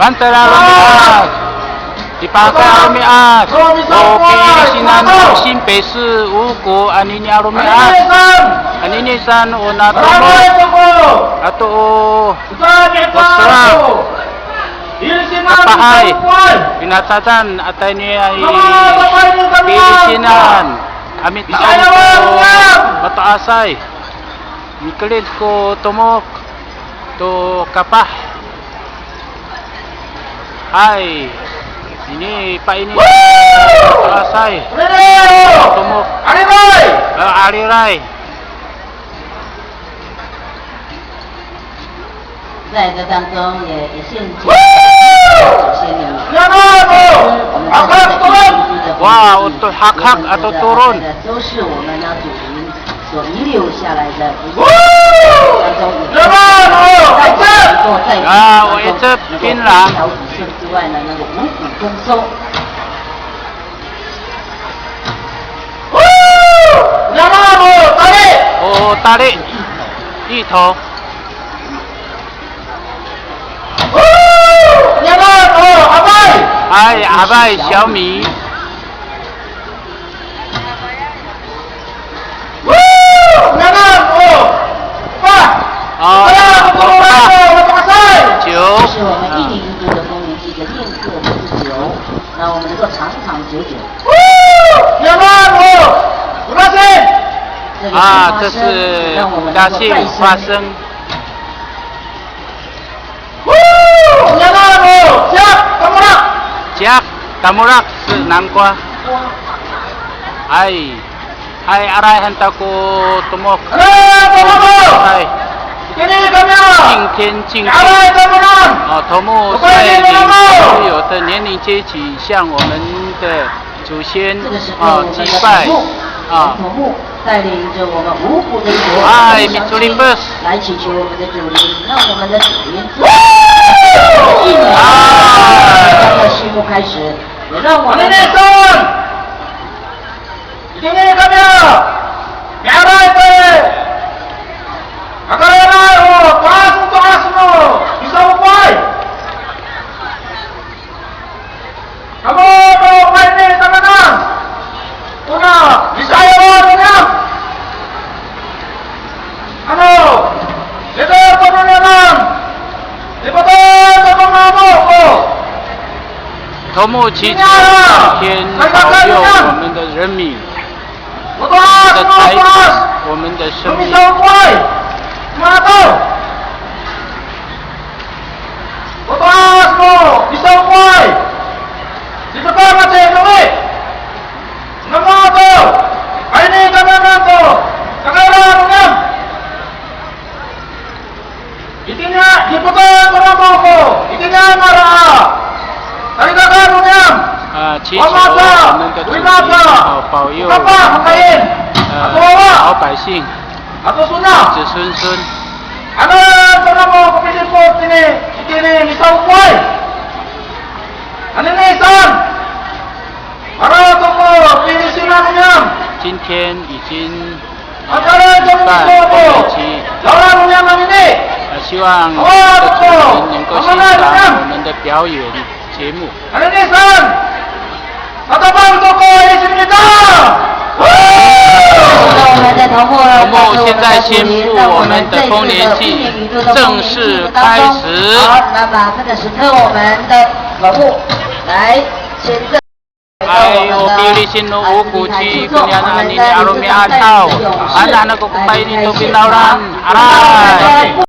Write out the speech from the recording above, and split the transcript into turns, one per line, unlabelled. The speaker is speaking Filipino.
Bantala Romias, Dipaka Romias, Oke Sinan Sim Pesu Uku Anini Romias, Anini San Onatomo, Atau Wasra, Apahay, Pinatatan Atani Pilisinan, Amit Taon ko Mataasay, Mikalit ko Tumok, To Kapah. Hai, ini Pak ini selesai. Tumuk. Arirai.
在这当中也献祭，谢谢你。
Wah, untuk hak-hak atau turun.
都是我们呢祖灵所遗留下来的。
啊，我一直槟榔。
之外呢，那个五谷丰收。
Oh, tarik. Itu. Hai, Abai, Xiaomi. Chiều.
是我们一年一度的丰年祭的宴客不是酒，那我们能够长长久久。
啊，这是大幸花生。Siap, tamurak是南瓜。Hai, hai arai hantaku tumok. Hai. 敬天敬地头目率领所有的年龄阶级向我们的祖先祭拜
头目带领着我们五谷的
哎，Mitsubishi
来祈求我们的主灵，让我们的主灵一年刚刚序幕开始，也让我们
头目祈求上天保佑我们的人民，我们的财产，我们的生命。祈求我们的主灵保佑老百姓子孙孙。今天已经办丰年祭，希望我们的主灵能够欣赏我们的表演节目。头目现在宣布我们的丰年祭正式开始。
好，那把这个时刻我们的头目来签证。
Ayo pilisin no ukuci kunyanan ini arumi atau anak-anak kupai ini topin tauran arai.